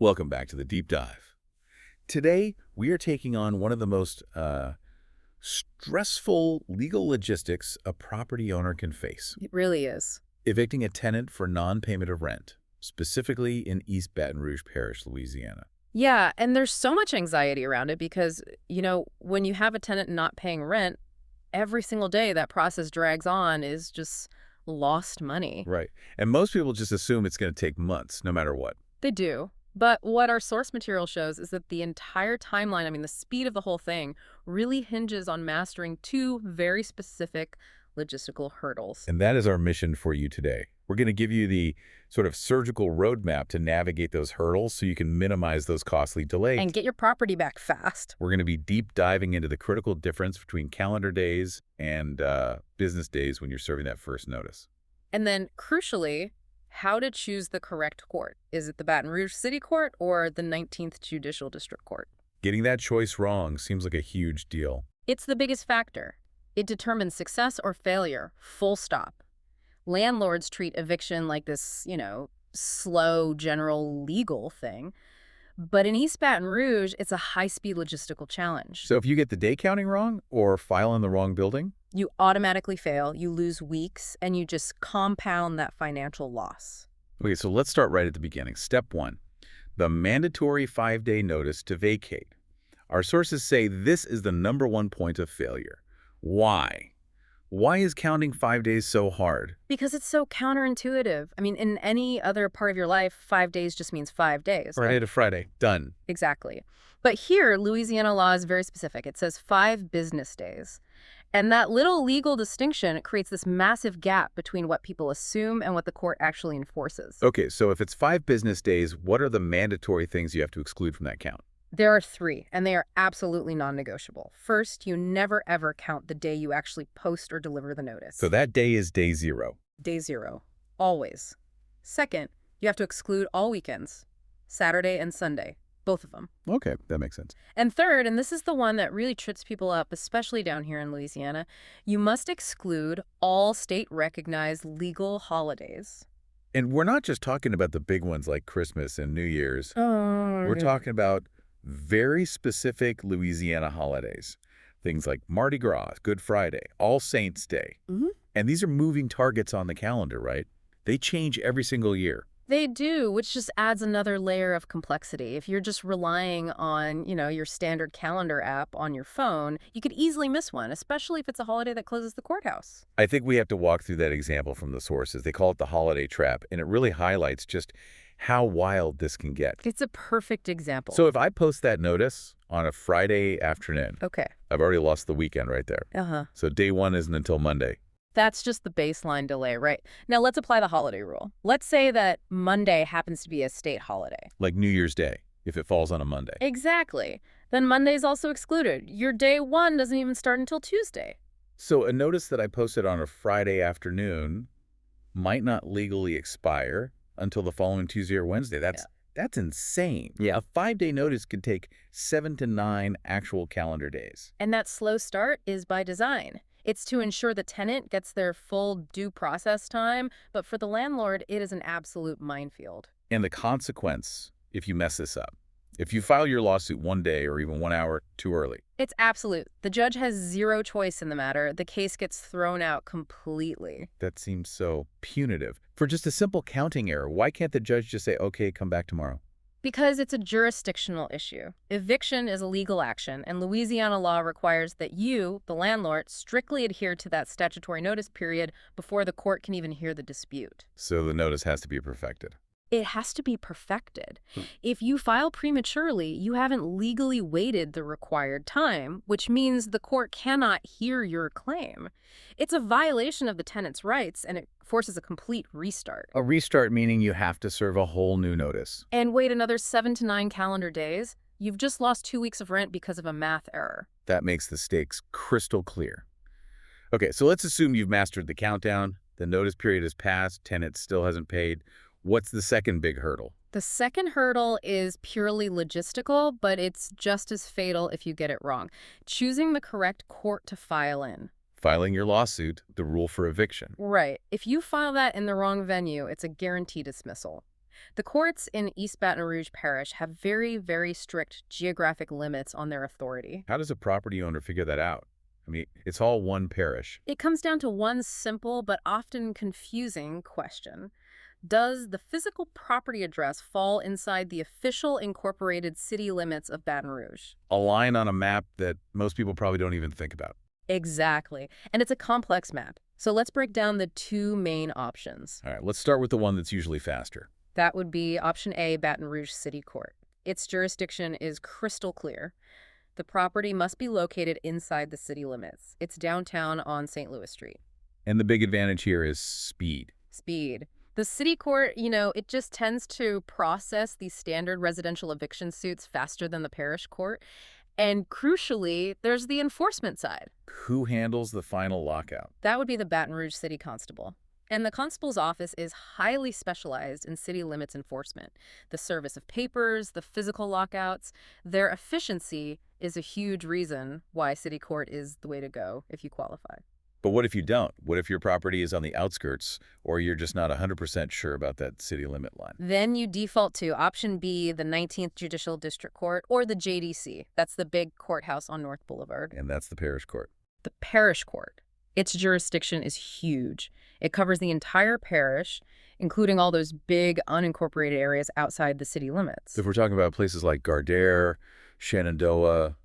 Welcome back to the Deep Dive. Today, we are taking on one of the most stressful legal logistics a property owner can face. It really is. Evicting a tenant for non-payment of rent, specifically in East Baton Rouge Parish, Louisiana. Yeah, and there's so much anxiety around it because, when you have a tenant not paying rent, every single day that process drags on is just lost money. Right. And most people just assume it's going to take months, no matter what. They do. But what our source material shows is that the entire timeline, the speed of the whole thing, really hinges on mastering two very specific logistical hurdles. And that is our mission for you today. We're going to give you the sort of surgical roadmap to navigate those hurdles so you can minimize those costly delays. And get your property back fast. We're going to be deep diving into the critical difference between calendar days and business days when you're serving that first notice. And then, crucially, how to choose the correct court. Is it the Baton Rouge City Court or the 19th Judicial District Court? Getting that choice wrong seems like a huge deal. It's the biggest factor. It determines success or failure, full stop. Landlords treat eviction like this, slow, general legal thing. But in East Baton Rouge, it's a high-speed logistical challenge. So if you get the day counting wrong or file in the wrong building? You automatically fail, you lose weeks, and you just compound that financial loss. Okay, so let's start right at the beginning. Step 1, the mandatory 5-day notice to vacate. Our sources say this is the #1 point of failure. Why? Why is counting 5 days so hard? Because it's so counterintuitive. In any other part of your life, 5 days just means 5 days. Friday to Friday. Done. Exactly. But here, Louisiana law is very specific. It says 5 business days. And that little legal distinction creates this massive gap between what people assume and what the court actually enforces. Okay, so if it's 5 business days, what are the mandatory things you have to exclude from that count? There are 3, and they are absolutely non-negotiable. First, you never, ever count the day you actually post or deliver the notice. So that day is day 0. Day 0. Always. Second, you have to exclude all weekends. Saturday and Sunday. Both of them. Okay, that makes sense. And third, and this is the one that really trips people up, especially down here in Louisiana, you must exclude all state-recognized legal holidays. And we're not just talking about the big ones like Christmas and New Year's. We're talking about very specific Louisiana holidays. Things like Mardi Gras, Good Friday, All Saints Day. And these are moving targets on the calendar, right? They change every single year. They do, which just adds another layer of complexity. If you're just relying on, your standard calendar app on your phone, you could easily miss one, especially if it's a holiday that closes the courthouse. I think we have to walk through that example from the sources. They call it the holiday trap, and it really highlights just how wild this can get. It's a perfect example. So if I post that notice on a Friday afternoon, okay, I've already lost the weekend right there. So day 1 isn't until Monday. That's just the baseline delay, right? Now let's apply the holiday rule. Let's say that Monday happens to be a state holiday. Like New Year's Day, if it falls on a Monday. Exactly. Then Monday's also excluded. Your day 1 doesn't even start until Tuesday. So a notice that I posted on a Friday afternoon might not legally expire until the following Tuesday or Wednesday. That's insane. Yeah. A 5-day notice could take 7 to 9 actual calendar days. And that slow start is by design. It's to ensure the tenant gets their full due process time, but for the landlord, it is an absolute minefield. And the consequence, if you mess this up, if you file your lawsuit 1 day or even 1 hour too early. It's absolute. The judge has zero choice in the matter. The case gets thrown out completely. That seems so punitive. For just a simple counting error, why can't the judge just say, okay, come back tomorrow? Because it's a jurisdictional issue. Eviction is a legal action, and Louisiana law requires that you, the landlord, strictly adhere to that statutory notice period before the court can even hear the dispute. So the notice has to be perfected. It has to be perfected. If you file prematurely, you haven't legally waited the required time, which means the court cannot hear your claim. It's a violation of the tenant's rights, and it forces a complete restart. A restart meaning you have to serve a whole new notice. And wait another 7 to 9 calendar days. You've just lost 2 weeks of rent because of a math error. That makes the stakes crystal clear. Okay, so let's assume you've mastered the countdown. The notice period has passed. Tenant still hasn't paid. What's the second big hurdle? The second hurdle is purely logistical, but it's just as fatal if you get it wrong. Choosing the correct court to file in. Filing your lawsuit, the rule for eviction. Right. If you file that in the wrong venue, it's a guaranteed dismissal. The courts in East Baton Rouge Parish have very, very strict geographic limits on their authority. How does a property owner figure that out? I mean, it's all one parish. It comes down to one simple but often confusing question. Does the physical property address fall inside the official incorporated city limits of Baton Rouge? A line on a map that most people probably don't even think about. Exactly. And it's a complex map. So let's break down the two main options. All right, let's start with the one that's usually faster. That would be option A, Baton Rouge City Court. Its jurisdiction is crystal clear. The property must be located inside the city limits. It's downtown on St. Louis Street. And the big advantage here is speed. Speed. The city court, it just tends to process these standard residential eviction suits faster than the parish court. And crucially, there's the enforcement side. Who handles the final lockout? That would be the Baton Rouge City Constable. And the constable's office is highly specialized in city limits enforcement. The service of papers, the physical lockouts, their efficiency is a huge reason why city court is the way to go if you qualify. But what if you don't? What if your property is on the outskirts, or you're just not 100% sure about that city limit line? Then you default to option B, the 19th Judicial District Court, or the JDC. That's the big courthouse on North Boulevard. And that's the parish court. The parish court. Its jurisdiction is huge. It covers the entire parish, including all those big unincorporated areas outside the city limits. So if we're talking about places like Gardere, Shenandoah,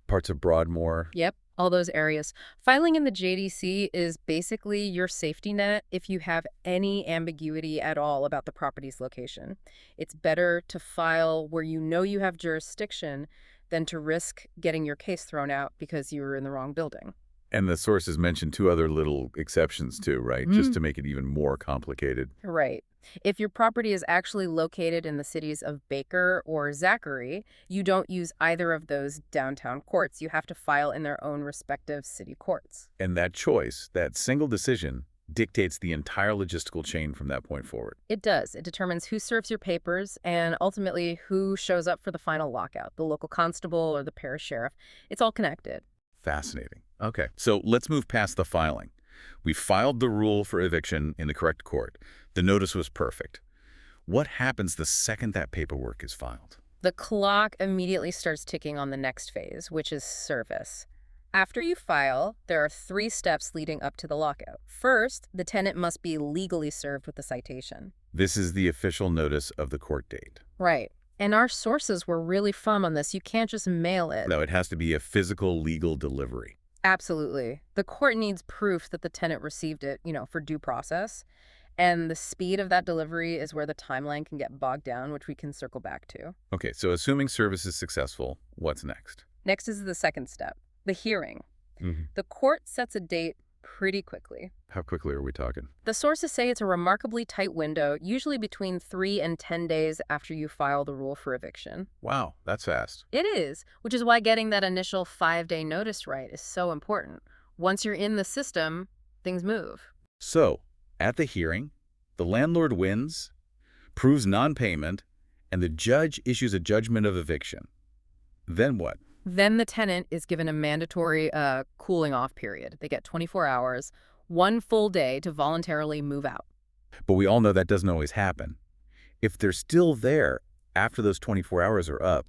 parts of Broadmoor. Yep, all those areas. Filing in the JDC is basically your safety net if you have any ambiguity at all about the property's location. It's better to file where you know you have jurisdiction than to risk getting your case thrown out because you were in the wrong building. And the sources mentioned two other little exceptions too, right? Just to make it even more complicated. Right. If your property is actually located in the cities of Baker or Zachary, you don't use either of those downtown courts. You have to file in their own respective city courts. And that choice, that single decision, dictates the entire logistical chain from that point forward. It does. It determines who serves your papers and ultimately who shows up for the final lockout, the local constable or the parish sheriff. It's all connected. Fascinating. Okay, so let's move past the filing. We filed the rule for eviction in the correct court. The notice was perfect. What happens the second that paperwork is filed? The clock immediately starts ticking on the next phase, which is service. After you file, there are 3 steps leading up to the lockout. First, the tenant must be legally served with a citation. This is the official notice of the court date. Right. And our sources were really firm on this. You can't just mail it. No, it has to be a physical legal delivery. Absolutely. The court needs proof that the tenant received it, for due process. And the speed of that delivery is where the timeline can get bogged down, which we can circle back to. Okay, so assuming service is successful, what's next? Next is the second step, the hearing. The court sets a date pretty quickly. How quickly are we talking? The sources say it's a remarkably tight window, usually between 3 and 10 days after you file the rule for eviction. Wow, that's fast. It is, which is why getting that initial 5-day notice right is so important. Once you're in the system, things move. So, at the hearing, the landlord wins, proves non-payment, and the judge issues a judgment of eviction. Then what? Then the tenant is given a mandatory cooling-off period. They get 24 hours, 1 full day to voluntarily move out. But we all know that doesn't always happen. If they're still there after those 24 hours are up,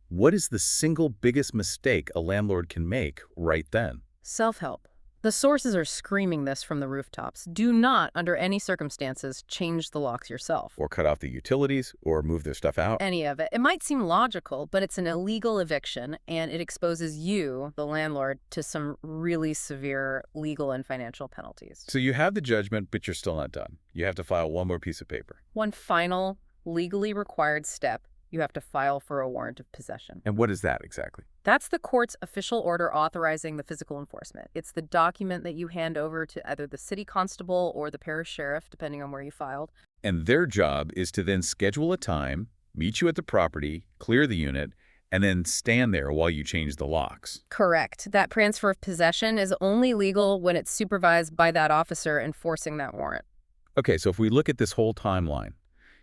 what is the single biggest mistake a landlord can make right then? Self-help. The sources are screaming this from the rooftops. Do not, under any circumstances, change the locks yourself. Or cut off the utilities, or move their stuff out. Any of it. It might seem logical, but it's an illegal eviction, and it exposes you, the landlord, to some really severe legal and financial penalties. So you have the judgment, but you're still not done. You have to file one more piece of paper. One final, legally required step. You have to file for a warrant of possession. And what is that exactly? That's the court's official order authorizing the physical enforcement. It's the document that you hand over to either the city constable or the parish sheriff, depending on where you filed. And their job is to then schedule a time, meet you at the property, clear the unit, and then stand there while you change the locks. Correct. That transfer of possession is only legal when it's supervised by that officer enforcing that warrant. Okay, so if we look at this whole timeline,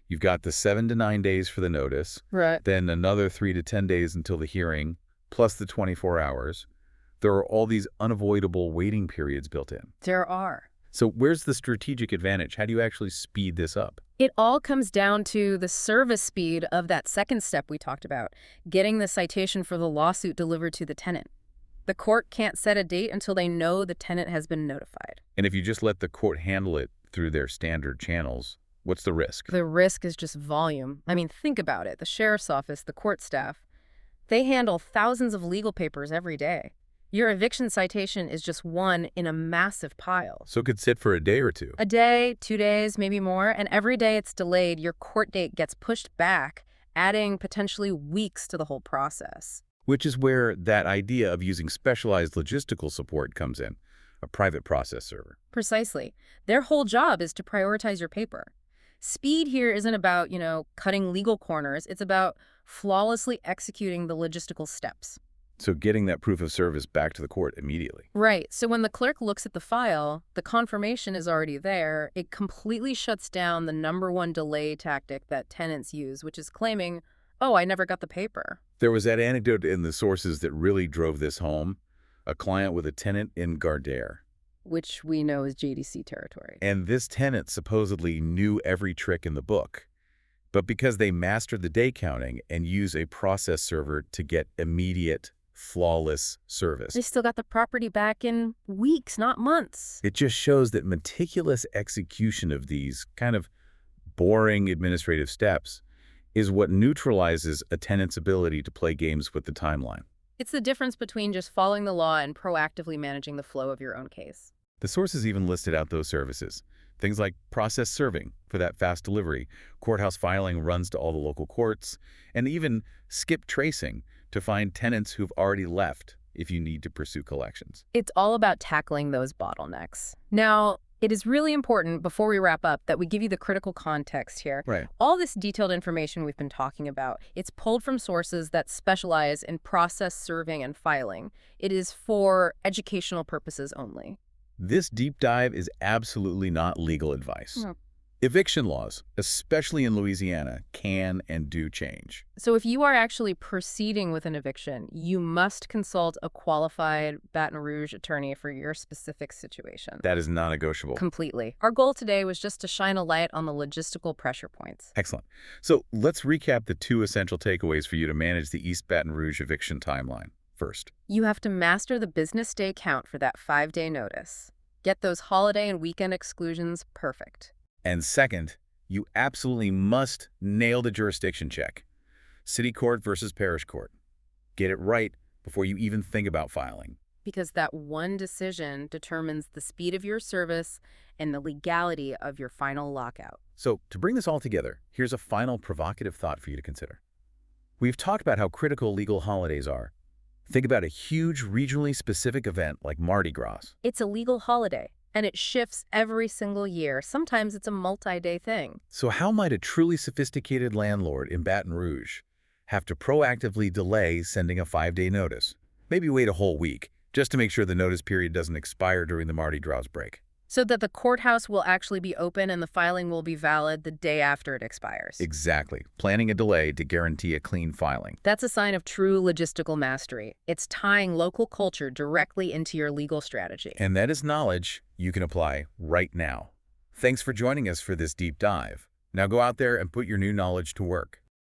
you've got the 7 to 9 days for the notice, right? Then another 3 to 10 days until the hearing, plus the 24 hours. There are all these unavoidable waiting periods built in. There are. So where's the strategic advantage? How do you actually speed this up? It all comes down to the service speed of that second step we talked about, getting the citation for the lawsuit delivered to the tenant. The court can't set a date until they know the tenant has been notified. And if you just let the court handle it through their standard channels, what's the risk? The risk is just volume. I mean, think about it. The sheriff's office, the court staff, they handle thousands of legal papers every day. Your eviction citation is just one in a massive pile. So it could sit for a day or two. A day, 2 days, maybe more, and every day it's delayed, your court date gets pushed back, adding potentially weeks to the whole process. Which is where that idea of using specialized logistical support comes in, a private process server. Precisely. Their whole job is to prioritize your paper. Speed here isn't about, cutting legal corners. It's about flawlessly executing the logistical steps. So getting that proof of service back to the court immediately. Right. So when the clerk looks at the file, the confirmation is already there. It completely shuts down the #1 delay tactic that tenants use, which is claiming, oh, I never got the paper. There was that anecdote in the sources that really drove this home. A client with a tenant in Gardere. Which we know is JDC territory. And this tenant supposedly knew every trick in the book. But because they mastered the day counting and use a process server to get immediate, flawless service, they still got the property back in weeks, not months. It just shows that meticulous execution of these kind of boring administrative steps is what neutralizes a tenant's ability to play games with the timeline. It's the difference between just following the law and proactively managing the flow of your own case. The sources even listed out those services. Things like process serving for that fast delivery, courthouse filing runs to all the local courts, and even skip tracing to find tenants who've already left if you need to pursue collections. It's all about tackling those bottlenecks. Now, it is really important, before we wrap up, that we give you the critical context here. Right. All this detailed information we've been talking about, it's pulled from sources that specialize in process serving and filing. It is for educational purposes only. This deep dive is absolutely not legal advice. No. Eviction laws, especially in Louisiana, can and do change. So if you are actually proceeding with an eviction, you must consult a qualified Baton Rouge attorney for your specific situation. That is non-negotiable. Completely. Our goal today was just to shine a light on the logistical pressure points. Excellent. So let's recap the 2 essential takeaways for you to manage the East Baton Rouge eviction timeline. First, you have to master the business day count for that 5-day notice. Get those holiday and weekend exclusions perfect. And second, you absolutely must nail the jurisdiction check. City court versus parish court. Get it right before you even think about filing. Because that one decision determines the speed of your service and the legality of your final lockout. So to bring this all together, here's a final provocative thought for you to consider. We've talked about how critical legal holidays are. Think about a huge regionally specific event like Mardi Gras. It's a legal holiday, and it shifts every single year. Sometimes it's a multi-day thing. So how might a truly sophisticated landlord in Baton Rouge have to proactively delay sending a 5-day notice? Maybe wait a whole week, just to make sure the notice period doesn't expire during the Mardi Gras break. So that the courthouse will actually be open and the filing will be valid the day after it expires. Exactly. Planning a delay to guarantee a clean filing. That's a sign of true logistical mastery. It's tying local culture directly into your legal strategy. And that is knowledge you can apply right now. Thanks for joining us for this deep dive. Now go out there and put your new knowledge to work.